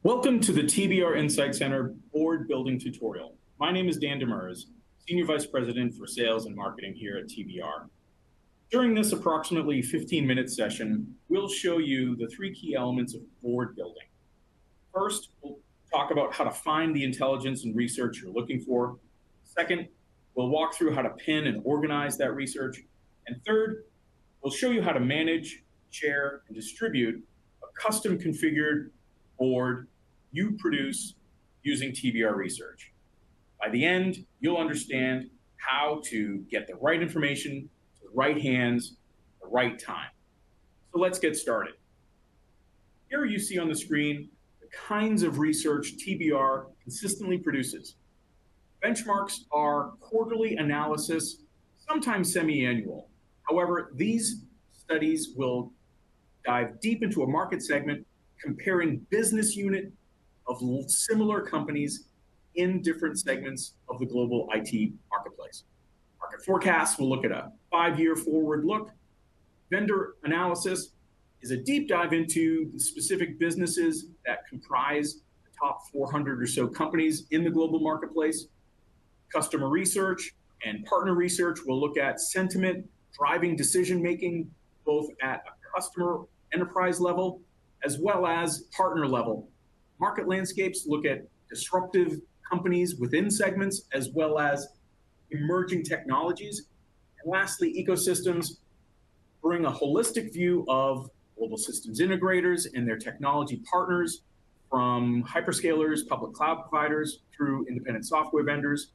Welcome to the TBR Insight Center board building tutorial. My name is Dan Demers, Senior Vice President for Sales and Marketing here at TBR. During this approximately 15-minute session, we'll show you the three key elements of board building. First, we'll talk about how to find the intelligence and research you're looking for. Second, we'll walk through how to pin and organize that research. And third, we'll show you how to manage, share, and distribute a custom configured board you produce using TBR research. By the end, you'll understand how to get the right information to the right hands at the right time. So let's get started. Here you see on the screen the kinds of research TBR consistently produces. Benchmarks are quarterly analysis, sometimes semi-annual. However, these studies will dive deep into a market segment, comparing business unit of similar companies in different segments of the global IT marketplace. Market forecasts will look at a 5-year forward look. Vendor analysis is a deep dive into the specific businesses that comprise the top 400 or so companies in the global marketplace. Customer research and partner research will look at sentiment driving decision-making, both at a customer enterprise level as well as partner level. Market landscapes look at disruptive companies within segments as well as emerging technologies. And lastly, ecosystems bring a holistic view of global systems integrators and their technology partners, from hyperscalers, public cloud providers, through independent software vendors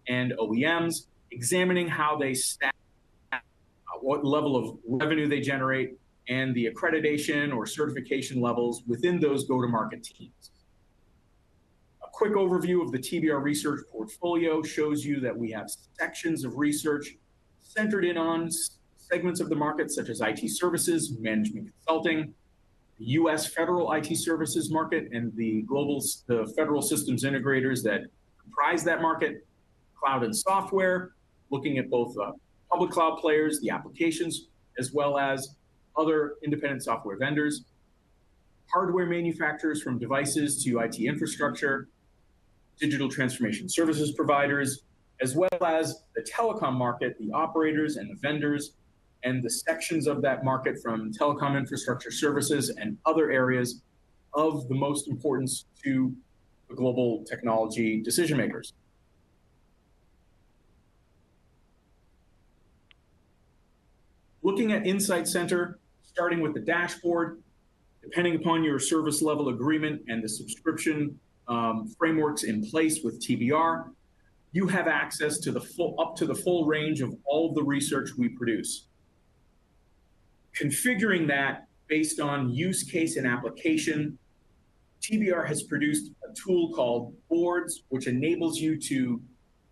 and OEMs, examining how they stack, what level of revenue they generate, and the accreditation or certification levels within those go-to-market teams. A quick overview of the TBR research portfolio shows you that we have sections of research centered in on segments of the market such as IT services, management consulting, the US federal IT services market, and the federal systems integrators that comprise that market, cloud and software, looking at both public cloud players, the applications, as well as other independent software vendors, hardware manufacturers from devices to IT infrastructure, digital transformation services providers, as well as the telecom market, the operators and the vendors, and the sections of that market from telecom infrastructure services and other areas of the most importance to the global technology decision makers. Looking at Insight Center, starting with the dashboard, depending upon your service level agreement and the subscription frameworks in place with TBR, you have access to up to the full range of all of the research we produce. Configuring that based on use case and application, TBR has produced a tool called Boards, which enables you to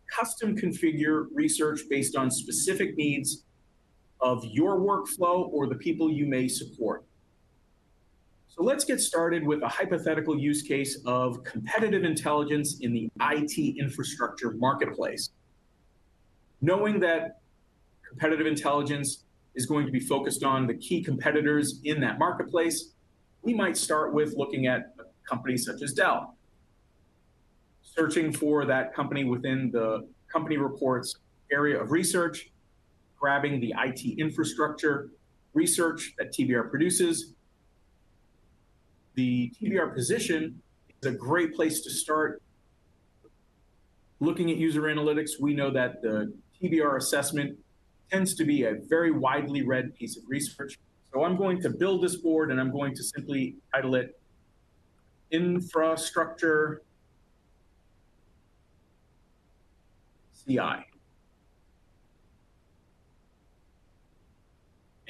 custom configure research based on specific needs of your workflow or the people you may support. So let's get started with a hypothetical use case of competitive intelligence in the IT infrastructure marketplace. Knowing that competitive intelligence is going to be focused on the key competitors in that marketplace, we might start with looking at companies such as Dell, searching for that company within the company reports area of research, grabbing the IT infrastructure research that TBR produces. The TBR position is a great place to start. Looking at user analytics, we know that the TBR assessment tends to be a very widely read piece of research. So I'm going to build this board and I'm going to simply title it Infrastructure CI.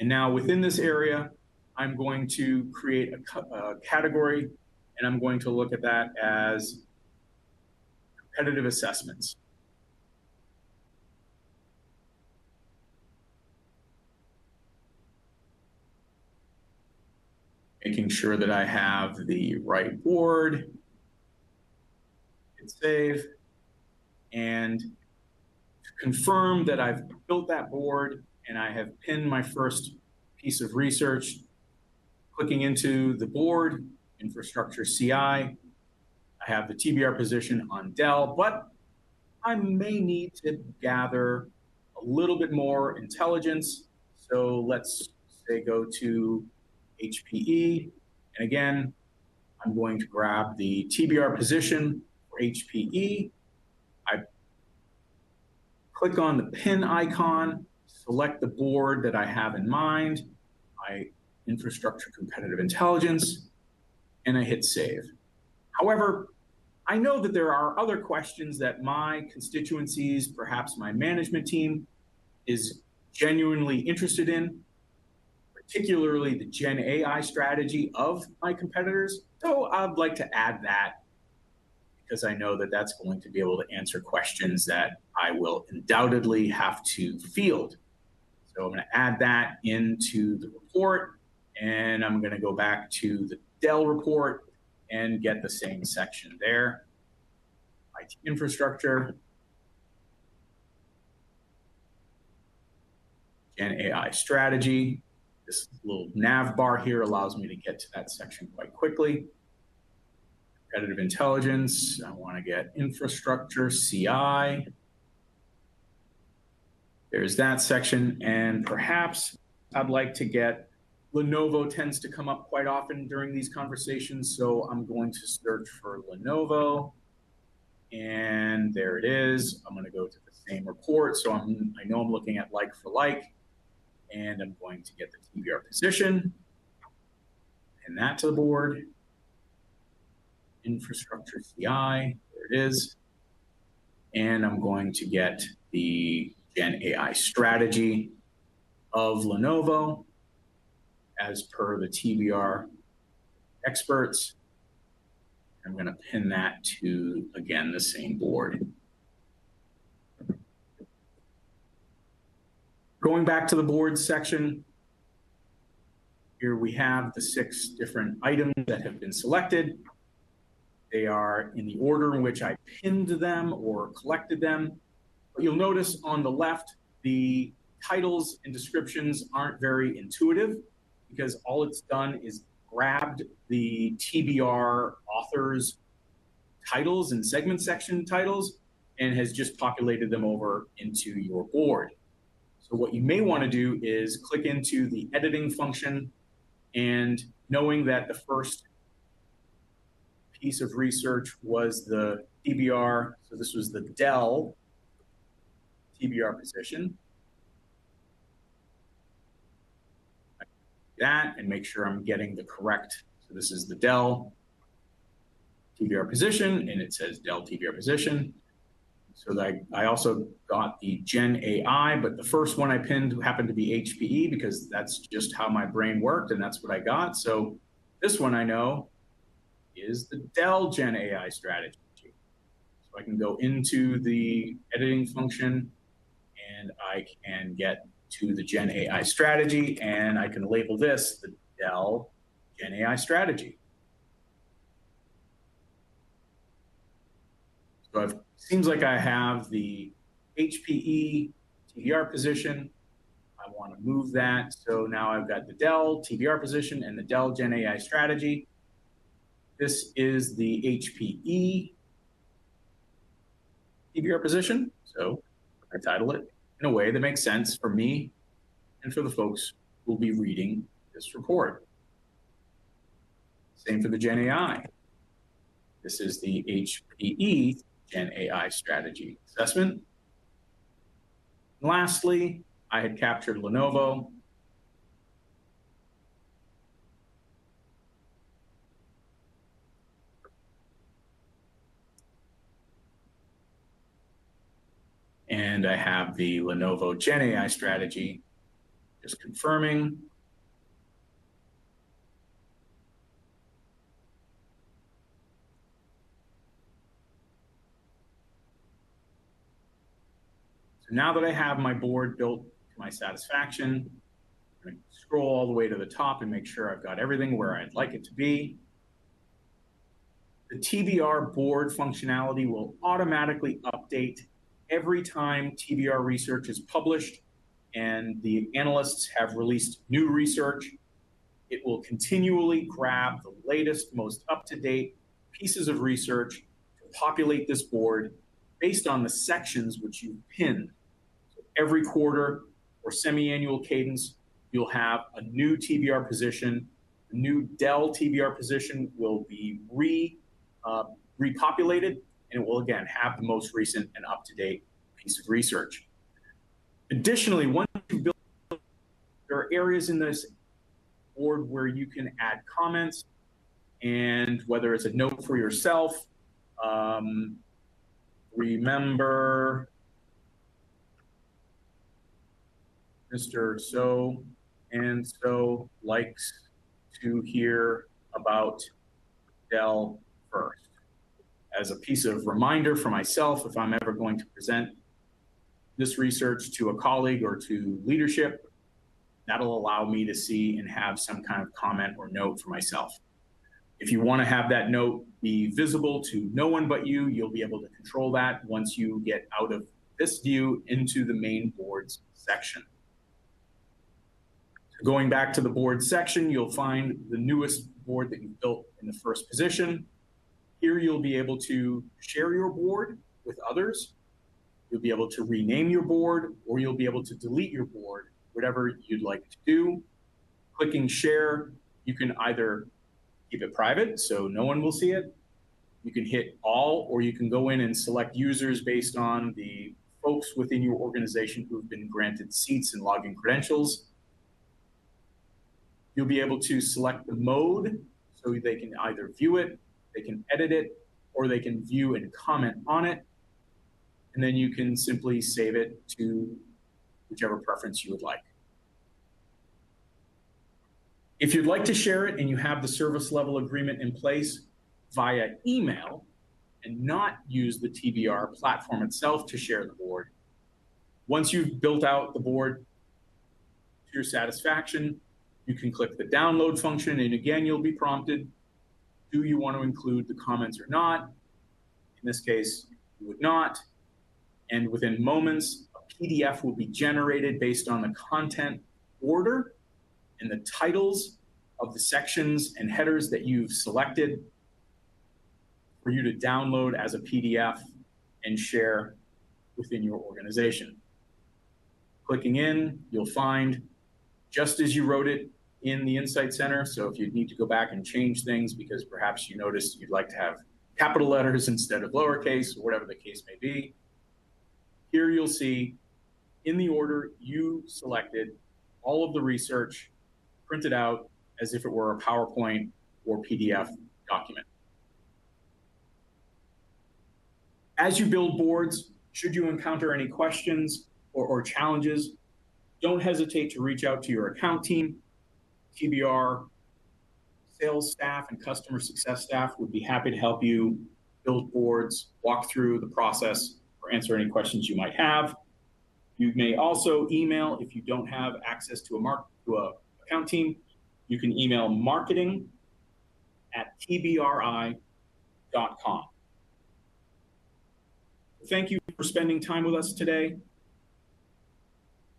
And now within this area, I'm going to create a category, and I'm going to look at that as competitive assessments. Making sure that I have the right board, hit save, and confirm that I've built that board and I have pinned my first piece of research, clicking into the board, Infrastructure CI, I have the TBR position on Dell, but I may need to gather a little bit more intelligence. So let's say go to HPE. And again, I'm going to grab the TBR position for HPE. I click on the pin icon, select the board that I have in mind, my infrastructure competitive intelligence, and I hit save. However, I know that there are other questions that my constituencies, perhaps my management team, is genuinely interested in, particularly the Gen AI strategy of my competitors. So I'd like to add that because I know that that's going to be able to answer questions that I will undoubtedly have to field. So I'm going to add that into the report, and I'm going to go back to the Dell report and get the same section there. IT infrastructure, Gen AI strategy. This little nav bar here allows me to get to that section quite quickly. Competitive intelligence, I want to get infrastructure, CI. There's that section, and perhaps I'd like to get, Lenovo tends to come up quite often during these conversations, so I'm going to search for Lenovo, and there it is. I'm going to go to the same report, so I know I'm looking at like for like, and I'm going to get the TBR position, pin that to the board, infrastructure CI, there it is, and I'm going to get the Gen AI strategy of Lenovo as per the TBR experts. I'm going to pin that to, again, the same board. Going back to the boards section, here we have the 6 different items that have been selected. They are in the order in which I pinned them or collected them. But you'll notice on the left, the titles and descriptions aren't very intuitive because all it's done is grabbed the TBR authors' titles and segment section titles and has just populated them over into your board. So what you may want to do is click into the editing function, and knowing that the first piece of research was the TBR, so this was the Dell TBR position. That and make sure I'm getting the correct. So this is the Dell TBR position, and it says Dell TBR position. So that I also got the Gen AI, but the first one I pinned happened to be HPE because that's just how my brain worked, and that's what I got. So this one I know is the Dell Gen AI strategy. So I can go into the editing function, and I can get to the Gen AI strategy, and I can label this the Dell Gen AI strategy. So it seems like I have the HPE TBR position. I want to move that. So now I've got the Dell TBR position and the Dell Gen AI strategy. This is the HPE TBR position. So I title it in a way that makes sense for me and for the folks who will be reading this report. Same for the Gen AI. This is the HPE Gen AI strategy assessment. And lastly, I had captured Lenovo. And I have the Lenovo Gen AI strategy, just confirming. So now that I have my board built to my satisfaction, I'm going to scroll all the way to the top and make sure I've got everything where I'd like it to be. The TBR board functionality will automatically update every time TBR research is published and the analysts have released new research. It will continually grab the latest, most up-to-date pieces of research to populate this board based on the sections which you've pinned. So every quarter or semi-annual cadence, you'll have a new TBR position. The new Dell TBR position will be repopulated, and it will again have the most recent and up-to-date piece of research. Additionally, once you build, there are areas in this board where you can add comments, and whether it's a note for yourself, remember Mr. So and so likes to hear about Dell first. As a piece of reminder for myself, if I'm ever going to present this research to a colleague or to leadership, that'll allow me to see and have some kind of comment or note for myself. If you want to have that note be visible to no one but you, you'll be able to control that once you get out of this view into the main boards section. So going back to the board section, you'll find the newest board that you built in the first position. Here you'll be able to share your board with others. You'll be able to rename your board, or you'll be able to delete your board, whatever you'd like to do. Clicking share, you can either keep it private so no one will see it. You can hit all, or you can go in and select users based on the folks within your organization who've been granted seats and login credentials. You'll be able to select the mode so they can either view it, they can edit it, or they can view and comment on it. And then you can simply save it to whichever preference you would like. If you'd like to share it and you have the service level agreement in place via email and not use the TBR platform itself to share the board, once you've built out the board to your satisfaction, you can click the download function, and again, you'll be prompted, do you want to include the comments or not? In this case, you would not. And within moments, a PDF will be generated based on the content order and the titles of the sections and headers that you've selected for you to download as a PDF and share within your organization. Clicking in, you'll find just as you wrote it in the Insight Center. So if you need to go back and change things because perhaps you noticed you'd like to have capital letters instead of lowercase, or whatever the case may be, here you'll see in the order you selected all of the research printed out as if it were a PowerPoint or PDF document. As you build boards, should you encounter any questions or challenges, don't hesitate to reach out to your account team. TBR sales staff and customer success staff would be happy to help you build boards, walk through the process, or answer any questions you might have. You may also email if you don't have access to a account team. You can email marketing@tbri.com. Thank you for spending time with us today.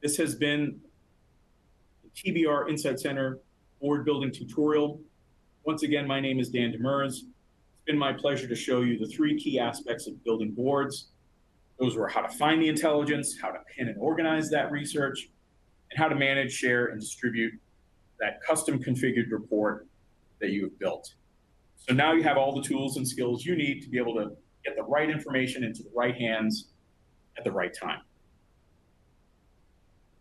This has been the TBR Insight Center board building tutorial. Once again, my name is Dan Demers. It's been my pleasure to show you the 3 key aspects of building boards. Those were how to find the intelligence, how to pin and organize that research, and how to manage, share, and distribute that custom configured report that you have built. So now you have all the tools and skills you need to be able to get the right information into the right hands at the right time.